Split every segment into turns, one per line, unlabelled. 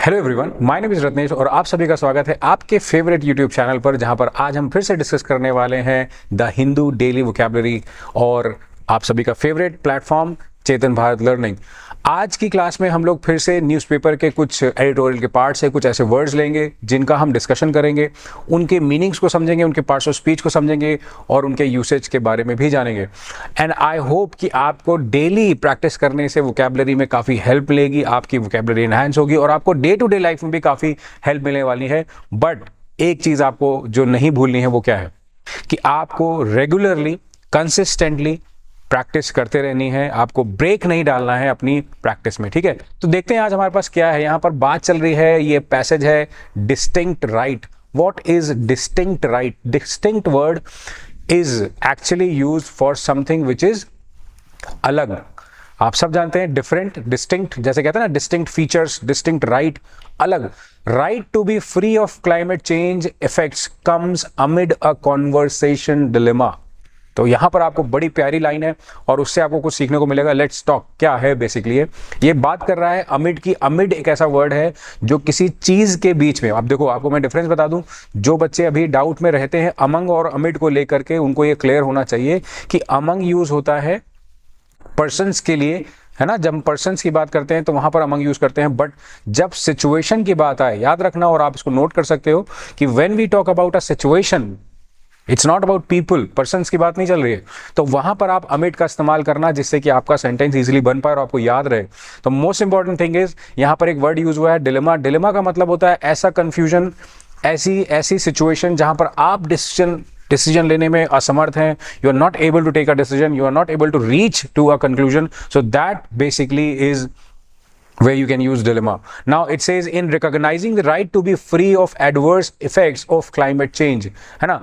Hello everyone, my name is Ratnesh और आप सभी का स्वागत है आपके फेवरेट यूट्यूब चैनल पर, जहां पर आज हम फिर से डिस्कस करने वाले हैं द हिंदू डेली वोकैबुलरी और आप सभी का फेवरेट प्लेटफॉर्म चेतन भारत लर्निंग। आज की क्लास में हम लोग फिर से न्यूज़पेपर के कुछ एडिटोरियल के पार्ट से कुछ ऐसे वर्ड्स लेंगे जिनका हम डिस्कशन करेंगे, उनके मीनिंग्स को समझेंगे, उनके पार्ट्स ऑफ स्पीच को समझेंगे और उनके यूसेज के बारे में भी जानेंगे। एंड आई होप कि आपको डेली प्रैक्टिस करने से वोकैबुलरी में काफ़ी हेल्प मिलेगी, आपकी वोकैबुलरी एनहांस होगी और आपको डे टू डे लाइफ में भी काफ़ी हेल्प मिलने वाली है। बट एक चीज़ आपको जो नहीं भूलनी है वो क्या है कि आपको रेगुलरली कंसिस्टेंटली प्रैक्टिस करते रहनी है, आपको ब्रेक नहीं डालना है अपनी प्रैक्टिस में। ठीक है, तो देखते हैं आज हमारे पास क्या है। यहां पर बात चल रही है, ये पैसेज है distinct right. What is distinct right? Distinct word is actually used for something which is अलग। आप सब जानते हैं डिफरेंट, डिस्टिंक्ट, जैसे कहते हैं ना डिस्टिंक्ट फीचर्स, डिस्टिंक्ट राइट, अलग। Right to be free of climate change effects comes amid a conversation dilemma. तो यहां पर आपको बड़ी प्यारी लाइन है और उससे आपको कुछ सीखने को मिलेगा। लेट्स टॉक क्या है बेसिकली ये बात कर रहा है अमिड की। अमिड एक ऐसा वर्ड है जो किसी चीज के बीच में, अब देखो आपको मैं डिफरेंस बता दूं, जो बच्चे अभी डाउट में रहते हैं अमंग और अमिड को लेकर के, उनको ये क्लियर होना चाहिए कि अमंग यूज होता है पर्सन्स के लिए, है ना। जब पर्सन्स की बात करते हैं तो वहां पर अमंग यूज करते हैं, बट जब सिचुएशन की बात आए, याद रखना और आप इसको नोट कर सकते हो कि when we talk about a situation, it's not about people, persons की बात नहीं चल रही है, तो वहां पर आप अमिड का इस्तेमाल करना जिससे कि आपका सेंटेंस इजीली बन पाए और आपको याद रहे। तो मोस्ट इंपॉर्टेंट थिंग इज यहां पर एक वर्ड यूज हुआ है डिलेमा। डिलेमा का मतलब होता है ऐसा कंफ्यूजन, ऐसी सिचुएशन जहां पर आप डिसीजन लेने में असमर्थ हैं। You are not able to take a decision, you are not able to reach to a conclusion, so that basically is where you can use dilemma. Now it says in recognizing the right to be free of adverse effects of climate change, है ना।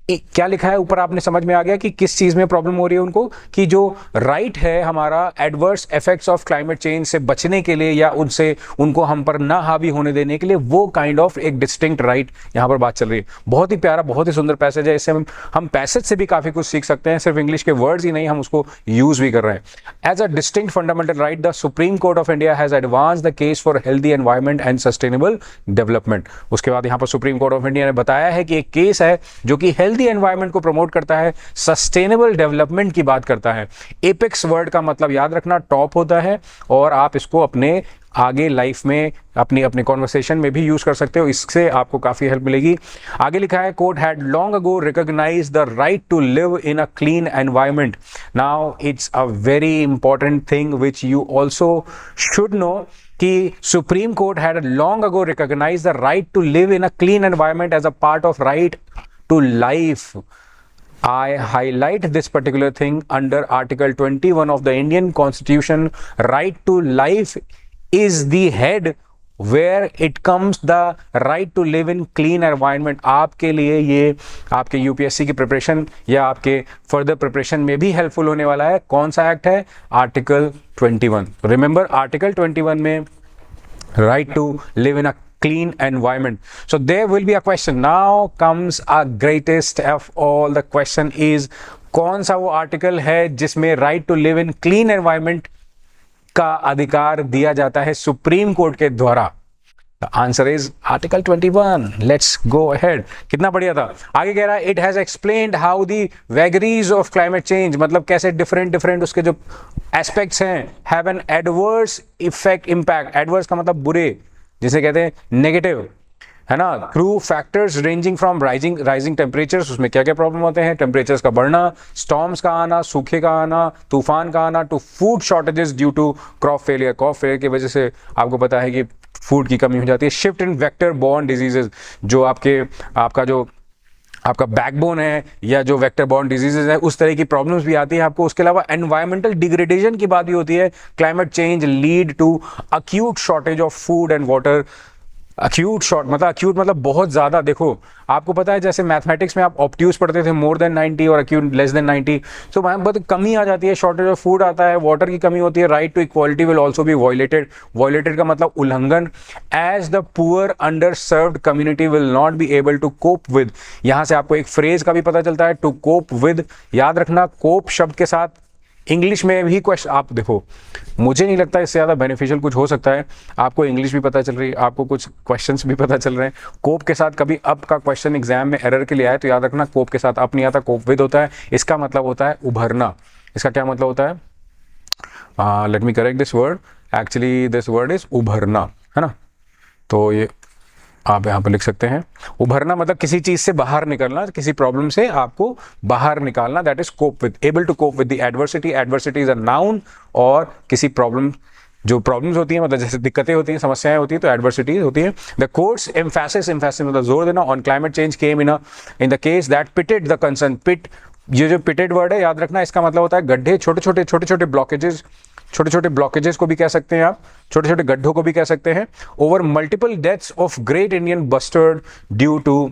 क्या लिखा है ऊपर, आपने समझ में आ गया कि किस चीज में प्रॉब्लम हो रही है उनको, कि जो राइट है हमारा adverse effects of climate change से बचने के लिए या उनसे उनको हम पर ना हावी होने देने के लिए, वो काइंड ऑफ एक डिस्टिंक्ट राइट यहां पर बात चल रही है। बहुत ही प्यारा, बहुत ही सुंदर पैसेज है। इससे हम पैसेज से भी काफी कुछ सीख सकते हैं, सिर्फ इंग्लिश के वर्ड्स ही नहीं, हम उसको यूज भी कर रहे हैं। As a distinct fundamental right the Supreme Court of India has advance the case for healthy environment and sustainable development. उसके बाद यहां पर सुप्रीम कोर्ट ऑफ इंडिया ने बताया है कि एक केस है जो कि हेल्दी एनवायरमेंट को प्रमोट करता है, सस्टेनेबल डेवलपमेंट की बात करता है। एपेक्स वर्ड का मतलब याद रखना टॉप होता है और आप इसको अपने आगे लाइफ में अपने कॉन्वर्सेशन में भी यूज कर सकते हो, इससे आपको काफी हेल्प मिलेगी। आगे लिखा है court had long ago recognised the right to live in a clean environment. Now it's a very important thing which you also should know कि supreme court had long ago recognised the right to live in a clean environment as a part of right to life. I highlight this particular thing under Article 21 of the Indian Constitution. Right to life is the head where it comes the right to live in clean environment. आपके लिए ये आपके UPSC की preparation या आपके further preparation में भी helpful होने वाला है। कौन सा एक्ट है? आर्टिकल 21। रिमेंबर आर्टिकल 21 में right to live in a clean environment. So there will be a question. Now comes a greatest of all. The question is कौन सा वो आर्टिकल है जिसमें right to live in clean environment का अधिकार दिया जाता है सुप्रीम कोर्ट के द्वारा? The answer is Article 21. Let's go ahead. कितना बढ़िया था। आगे कह रहा है it has explained how the vagaries of climate change, मतलब कैसे डिफरेंट उसके जो एस्पेक्ट्स हैं, have an adverse effect impact. Adverse का मतलब बुरे, जिसे कहते हैं नेगेटिव, है ना। Through factors ranging from rising temperatures, उसमें क्या क्या प्रॉब्लम होते हैं, टेम्परेचर्स का बढ़ना, स्टॉर्म्स का आना, सूखे का आना, तूफान का आना, to food shortages due to crop failure की वजह से आपको पता है कि फूड की कमी हो जाती है। Shift in vector borne diseases, जो आपका बैकबोन है या जो वेक्टर बॉर्न डिजीजेज है, उस तरह की प्रॉब्लम्स भी आती है आपको। उसके अलावा एनवायरमेंटल डिग्रेडेशन की बात भी होती है। Climate change lead to acute shortage of food and water. Acute मतलब बहुत ज़्यादा। देखो आपको पता है जैसे मैथमेटिक्स में आप ऑब्ट्यूज पढ़ते थे मोर देन 90 और अक्यूट लेस देन 90, तो वहाँ बहुत कमी आ जाती है, शॉर्टेज ऑफ फूड आता है, वाटर की कमी होती है। Right to equality will also be violated का मतलब उल्लंघन। As the poor underserved community will not be able to cope with. यहाँ से आपको एक फ्रेज का भी पता चलता है, टू कोप विद। याद रखना कोप शब्द के साथ इंग्लिश में भी क्वेश्चन, आप देखो मुझे नहीं लगता इससे ज़्यादा बेनिफिशियल कुछ हो सकता है। आपको इंग्लिश भी पता चल रही है, आपको कुछ क्वेश्चंस भी पता चल रहे हैं। कोप के साथ कभी अप का क्वेश्चन एग्जाम में एरर के लिए आए तो याद रखना, कोप के साथ अप नहीं आता, कोप विद होता है। इसका मतलब होता है उभरना। इसका क्या मतलब होता है? Let me correct this word, actually this word is उभरना, है ना। तो ये आप यहाँ पर लिख सकते हैं, उभरना मतलब किसी चीज से बाहर निकलना, किसी प्रॉब्लम से आपको बाहर निकालना, that is cope with, able to cope with the adversity. Adversity is a noun, और किसी प्रॉब्लम, जो प्रॉब्लम्स होती हैं मतलब जैसे दिक्कतें होती हैं, समस्याएं होती हैं, तो एडवर्सिटी होती है। द कोर्स एम्फेसिस, एम्फेसिस मतलब जोर देना, on climate change came in the case that pitted the concern. Pit, ये जो पिटेड वर्ड है याद रखना, इसका मतलब होता है गड्ढे, छोटे छोटे ब्लॉकेजेस, छोटे छोटे ब्लॉकेजेस को भी कह सकते हैं आप, छोटे छोटे गड्ढों को भी कह सकते हैं। Over multiple deaths of great Indian bustard due to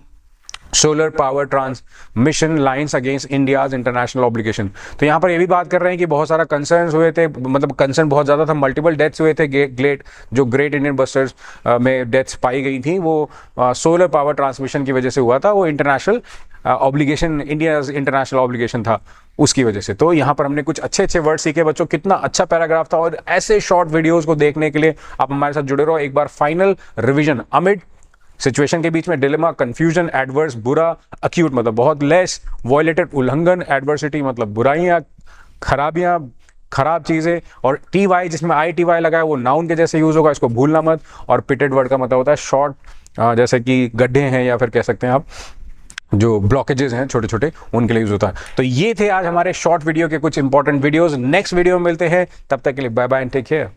solar power transmission lines against India's international obligation. तो यहाँ पर ये भी बात कर रहे हैं कि बहुत सारा कंसर्न्स हुए थे, मतलब कंसर्न बहुत ज़्यादा था, मल्टीपल डेथ्स हुए थे, ग्रेट इंडियन बस्टर्स में डेथ्स पाई गई थी, वो सोलर पावर ट्रांसमिशन की वजह से हुआ था, वो international obligation, India international obligation था उसकी वजह से। तो यहाँ पर हमने कुछ अच्छे अच्छे वर्ड सीखे बच्चों, कितना अच्छा पैराग्राफ था। और ऐसे शॉर्ट वीडियोस को देखने के लिए आप हमारे साथ जुड़े रहो। एक बार फाइनल रिवीजन, अमिड सिचुएशन के बीच में, डिलेमा, कंफ्यूजन, एडवर्स बुरा, अक्यूट मतलब बहुत लेस, वॉयलेटेड उल्लंघन, एडवर्सिटी मतलब बुराइयां, खराबियां, खराब चीजें, और टी वाई जिसमें आई टी वाई लगा है वो नाउन के जैसे यूज होगा, इसको भूलना मत। और पिटेड वर्ड का मतलब होता है शॉर्ट, जैसे कि गड्ढे हैं या फिर कह सकते हैं आप जो ब्लॉकेजेस हैं छोटे छोटे, उनके लिए यूज होता है। तो ये थे आज हमारे शॉर्ट वीडियो के कुछ इंपॉर्टेंट वीडियोस। नेक्स्ट वीडियो में मिलते हैं, तब तक के लिए bye bye and take care.